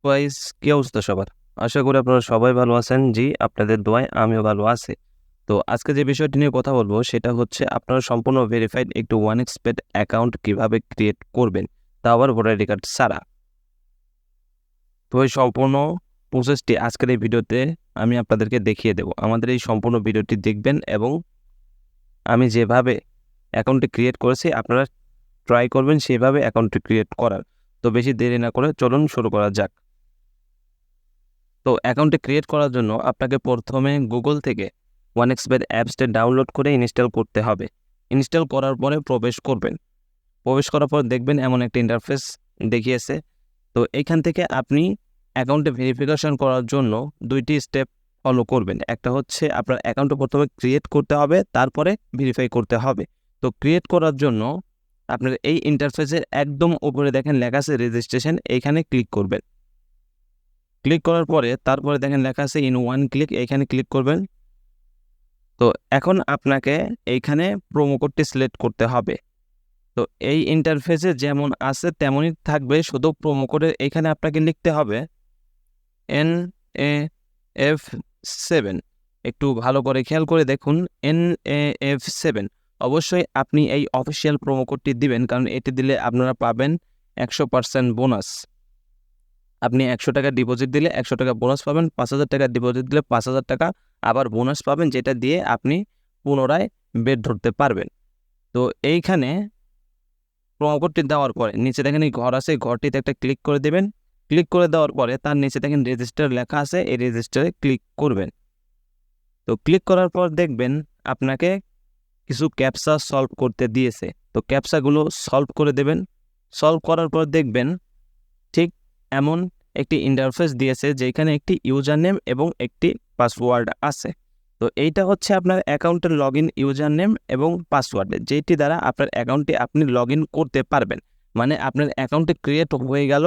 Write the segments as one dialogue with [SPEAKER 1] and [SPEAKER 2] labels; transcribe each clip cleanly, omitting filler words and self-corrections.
[SPEAKER 1] Guys, কি অবস্থা সবার? আশা করি আপনারা সবাই ভালো আছেন। জি, আপনাদের দোয়ায় আমিও ভালো আছি। তো আজকে যে বিষয়টি নিয়ে কথা বলবো সেটা হচ্ছে আপনারা সম্পূর্ণ ভেরিফাইড একটু OneXBet অ্যাকাউন্ট কিভাবে ক্রিয়েট করবেন, তা আবার ভোটার আইডি কার্ড ছাড়া। তো এই সম্পূর্ণ প্রসেসটি আজকের এই ভিডিওতে আমি আপনাদেরকে দেখিয়ে দেব। আমাদের এই সম্পূর্ণ ভিডিওটি দেখবেন এবং আমি যেভাবে অ্যাকাউন্টটি ক্রিয়েট করেছি আপনারা ট্রাই করবেন সেভাবে অ্যাকাউন্টটি ক্রিয়েট করার। তো বেশি দেরি না করে চলুন শুরু করা যাক। তো অ্যাকাউন্টটি ক্রিয়েট করার জন্য আপনাকে প্রথমে গুগল থেকে OneXBet অ্যাপসটা ডাউনলোড করে ইনস্টল করতে হবে। ইনস্টল করার পরে প্রবেশ করবেন। প্রবেশ করার পর দেখবেন এমন একটা ইন্টারফেস দেখিয়েছে। তো এইখান থেকে আপনি অ্যাকাউন্টে ভেরিফিকেশন করার জন্য দুইটি স্টেপ ফলো করবেন। একটা হচ্ছে আপনার অ্যাকাউন্টটা প্রথমে ক্রিয়েট করতে হবে, তারপরে ভেরিফাই করতে হবে। তো ক্রিয়েট করার জন্য আপনার এই ইন্টারফেসের একদম উপরে দেখেন লেখা আছে রেজিস্ট্রেশন, এইখানে ক্লিক করবেন। ক্লিক করার পরে তারপরে দেখেন লেখা আছে ইন ওয়ান ক্লিক, এইখানে ক্লিক করবেন। তো এখন আপনাকে এইখানে প্রোমো কোডটি সিলেক্ট করতে হবে। তো এই ইন্টারফেসে যেমন আছে তেমনই থাকবে, শুধু প্রোমো কোডের এইখানে আপনাকে লিখতে হবে NAF7। একটু ভালো করে খেয়াল করে দেখুন, NAF7। অবশ্যই আপনি এই অফিসিয়াল প্রোমো কোডটি দিবেন, কারণ এটি দিলে আপনারা পাবেন 100% বোনাস। আপনি 100 টাকা ডিপোজিট দিলে 100 টাকা বোনাস পাবেন, 5,000 টাকা ডিপোজিট দিলে 5,000 টাকা আবার বোনাস পাবেন, যেটা দিয়ে আপনি পুনরায় বেট ধরতে পারবেন। তো এইখানে প্রোমো কোডটি দেওয়ার পরে নিচে দেখেন এই ঘর আছে, ঘরটিতে একটা ক্লিক করে দেবেন। ক্লিক করে দেওয়ার পরে তার নিচে দেখেন রেজিস্টার লেখা আছে, এই রেজিস্টারে ক্লিক করবেন। তো ক্লিক করার পর দেখবেন আপনাকে কিছু ক্যাপচা সলভ করতে দিয়েছে। তো ক্যাপচাগুলো সলভ করে দেবেন। সলভ করার পর দেখবেন ঠিক এমন একটি ইন্টারফেস দিয়েছে, যেখানে একটি ইউজার নেম এবং একটি পাসওয়ার্ড আছে। তো এইটা হচ্ছে আপনার অ্যাকাউন্টের লগইন ইউজার নেম এবং পাসওয়ার্ড, যেটি দ্বারা আপনার অ্যাকাউন্টে আপনি লগইন করতে পারবেন। মানে আপনার অ্যাকাউন্টে ক্রিয়েট হয়ে গেল।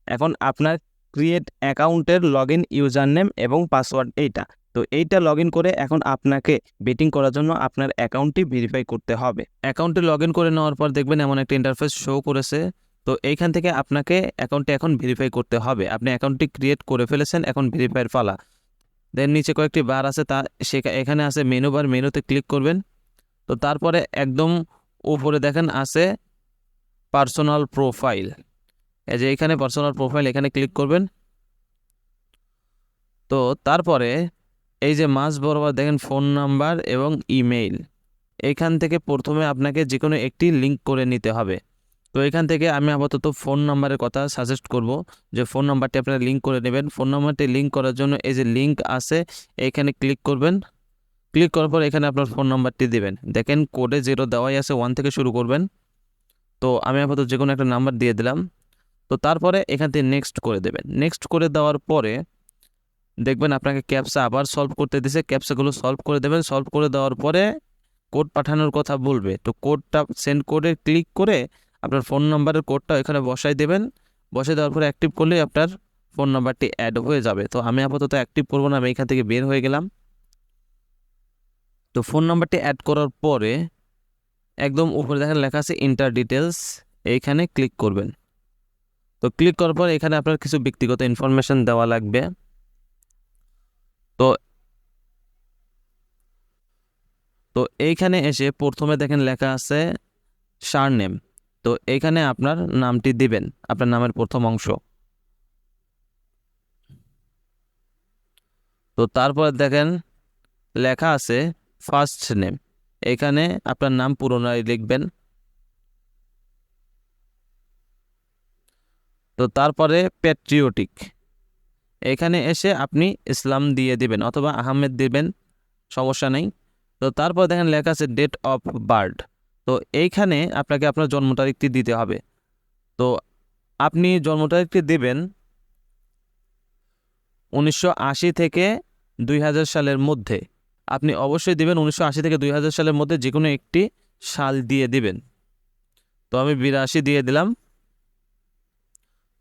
[SPEAKER 1] এখন আপনার ক্রিয়েট অ্যাকাউন্টের লগইন ইউজার নেম এবং পাসওয়ার্ড এইটা। তো এইটা লগইন করে এখন আপনাকে বেটিং করার জন্য আপনার অ্যাকাউন্টটি ভেরিফাই করতে হবে। অ্যাকাউন্টে লগইন করে নেওয়ার পর দেখবেন এমন একটা ইন্টারফেস শো করেছে। তো এইখান থেকে আপনাকে অ্যাকাউন্টটি এখন ভেরিফাই করতে হবে। আপনি অ্যাকাউন্টটি ক্রিয়েট করে ফেলেছেন, এখন ভেরিফাইয়ের পালা। দেন নিচে কয়েকটি বার আছে, এখানে আছে মেনু বার, মেনুতে ক্লিক করবেন। তো তারপরে একদম উপরে দেখেন আছে পার্সোনাল প্রোফাইল। এই যে এখানে পার্সোনাল প্রোফাইল, এখানে ক্লিক করবেন। তো তারপরে এই যে মাঝ বরাবর দেখেন ফোন নাম্বার এবং ইমেইল, এখান থেকে প্রথমে আপনাকে যে কোনো একটি লিঙ্ক করে নিতে হবে। তো এখান থেকে আমি আপাতত ফোন নাম্বারের কথা সাজেস্ট করব, যে ফোন নাম্বারটি আপনারা লিঙ্ক করে নেবেন। ফোন নাম্বারটি লিঙ্ক করার জন্য এই যে লিঙ্ক আছে, এইখানে ক্লিক করবেন। ক্লিক করার পর এখানে আপনার ফোন নাম্বারটি দেবেন। দেখেন কোডে 0 দেওয়াই আছে, 1 থেকে শুরু করবেন। তো আমি আপাতত যে কোনো একটা নাম্বার দিয়ে দিলাম। তো তারপরে এখান থেকে নেক্সট করে দেবেন। নেক্সট করে দেওয়ার পরে দেখবেন আপনাকে ক্যাপচা আবার সলভ করতে দিছে, ক্যাপচাগুলো সলভ করে দেবেন। সলভ করে দেওয়ার পরে কোড পাঠানোর কথা বলবে। তো কোডটা সেন্ড কোডে ক্লিক করে আপনার ফোন নাম্বারের কোডটা এখানে বসাই দেবেন। বসাই দেওয়ার পরে অ্যাক্টিভ করলেই আপনার ফোন নাম্বারটি অ্যাড হয়ে যাবে। তো আমি আপাতত অ্যাক্টিভ করবো না, আমি এখান থেকে বের হয়ে গেলাম। তো ফোন নাম্বারটি অ্যাড করার পরে একদম উপরে দেখেন লেখা আছে ইন্টার ডিটেলস, এইখানে ক্লিক করবেন। তো ক্লিক করার পর এখানে আপনার কিছু ব্যক্তিগত ইনফরমেশন দেওয়া লাগবে। তো তো এইখানে এসে প্রথমে দেখেন লেখা আছে সারনেম। তো এইখানে আপনার নামটি দিবেন, আপনার নামের প্রথম অংশ। তো তারপর দেখেন লেখা আছে ফার্স্ট নেম, এখানে আপনার নাম পুরোনাই লিখবেন। তো তারপরে প্যাট্রিয়টিক, এখানে এসে আপনি ইসলাম দিয়ে দিবেন অথবা আহমেদ দিবেন, সমস্যা নেই। তো তারপর দেখেন লেখা আছে ডেট অফ বার্থ। তো এইখানে আপনাকে আপনার জন্ম তারিখটি দিতে হবে। তো আপনি জন্ম তারিখটি দেবেন 1980 থেকে 2000 সালের মধ্যে। আপনি অবশ্যই দিবেন 1980 থেকে 2000 সালের মধ্যে যে কোনো একটি সাল দিয়ে দিবেন। তো আমি 82 দিয়ে দিলাম।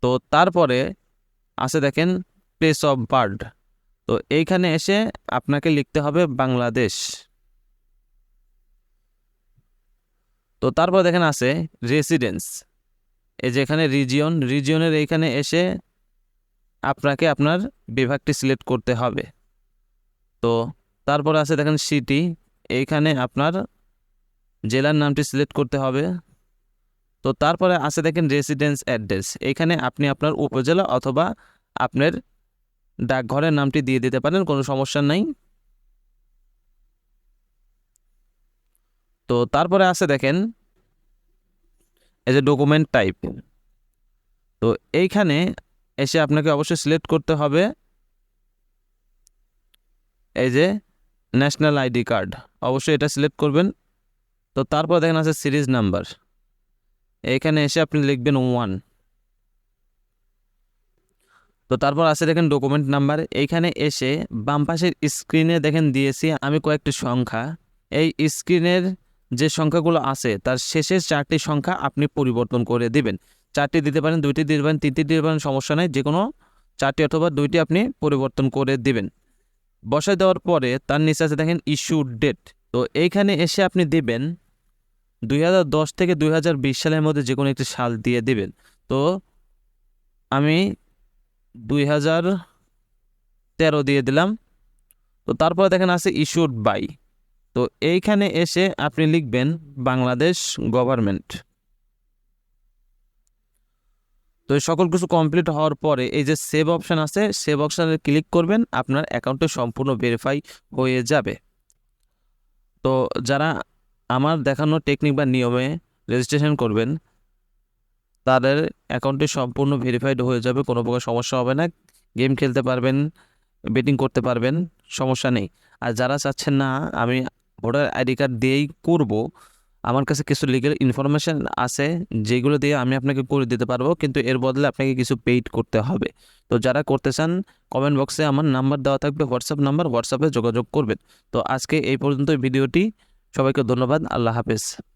[SPEAKER 1] তো তারপরে আছে দেখেন প্লেস অফ বার্থ। তো এইখানে এসে আপনাকে লিখতে হবে বাংলাদেশ। তো তারপর দেখেন আছে রেসিডেন্স, এই যে এখানে রিজিয়নের এইখানে এসে আপনাকে আপনার বিভাগটি সিলেক্ট করতে হবে। তো তারপরে আছে দেখেন সিটি, এইখানে আপনার জেলার নামটি সিলেক্ট করতে হবে। তো তারপরে আছে দেখেন রেসিডেন্স অ্যাড্রেস, এখানে আপনি আপনার উপজেলা অথবা আপনার ডাকঘরের নামটি দিয়ে দিতে পারেন, কোনো সমস্যা নাই। তো তারপরে আছে দেখেন এই যে ডকুমেন্ট টাইপ, তো এইখানে এসে আপনাকে অবশ্যই সিলেক্ট করতে হবে এই যে ন্যাশনাল আইডি কার্ড, অবশ্যই এটা সিলেক্ট করবেন। তো তারপর দেখেন আছে সিরিজ নাম্বার, এইখানে এসে আপনি লিখবেন 1। তো তারপর আছে দেখেন ডকুমেন্ট নাম্বার, এইখানে এসে বাম পাশের স্ক্রিনে দেখেন দিয়েছি আমি কয়েকটি সংখ্যা, এই স্ক্রিনের যে সংখ্যাগুলো আছে তার শেষের 4টি সংখ্যা আপনি পরিবর্তন করে দিবেন। 4টি দিতে পারেন, 2টি দিতে পারেন, 3টি দিতে পারেন, সমস্যা নাই, যে কোনো 4টি অথবা 2টি আপনি পরিবর্তন করে দিবেন। বসায় দেওয়ার পরে তার নিচে আছে দেখেন ইস্যু ডেট, তো এইখানে এসে আপনি দিবেন 2010 থেকে 2020 সালের মধ্যে যে কোনো একটি সাল দিয়ে দিবেন। তো আমি 2013 দিয়ে দিলাম। তো তারপরে দেখেন আছে ইস্যুড বাই, তো এইখানে এসে আপনি লিখবেন বাংলাদেশ গভর্নমেন্ট। তো এই সকল কিছু কমপ্লিট হওয়ার পরে এই যে সেভ অপশান আছে, সেভ অপশানে ক্লিক করবেন, আপনার অ্যাকাউন্টে সম্পূর্ণ ভেরিফাই হয়ে যাবে। তো যারা আমার দেখানো টেকনিক বা নিয়মে রেজিস্ট্রেশন করবেন তাদের অ্যাকাউন্টে সম্পূর্ণ ভেরিফাইড হয়ে যাবে, কোনো প্রকার সমস্যা হবে না, গেম খেলতে পারবেন, বেটিং করতে পারবেন, সমস্যা নেই। আর যারা চাচ্ছেন না আমি ভোটার আইডি কার্ড দিয়েই করব, আমার কাছে কিছু লিগ্যাল ইনফরমেশান আছে যেগুলো দিয়ে আমি আপনাকে করে দিতে পারবো, কিন্তু এর বদলে আপনাকে কিছু পেইড করতে হবে। তো যারা করতে চান কমেন্ট বক্সে আমার নাম্বার দেওয়া থাকবে, হোয়াটসঅ্যাপ নাম্বার, হোয়াটসঅ্যাপে যোগাযোগ করবেন। তো আজকে এই পর্যন্ত ভিডিওটি, সবাইকে ধন্যবাদ, আল্লাহ হাফেজ।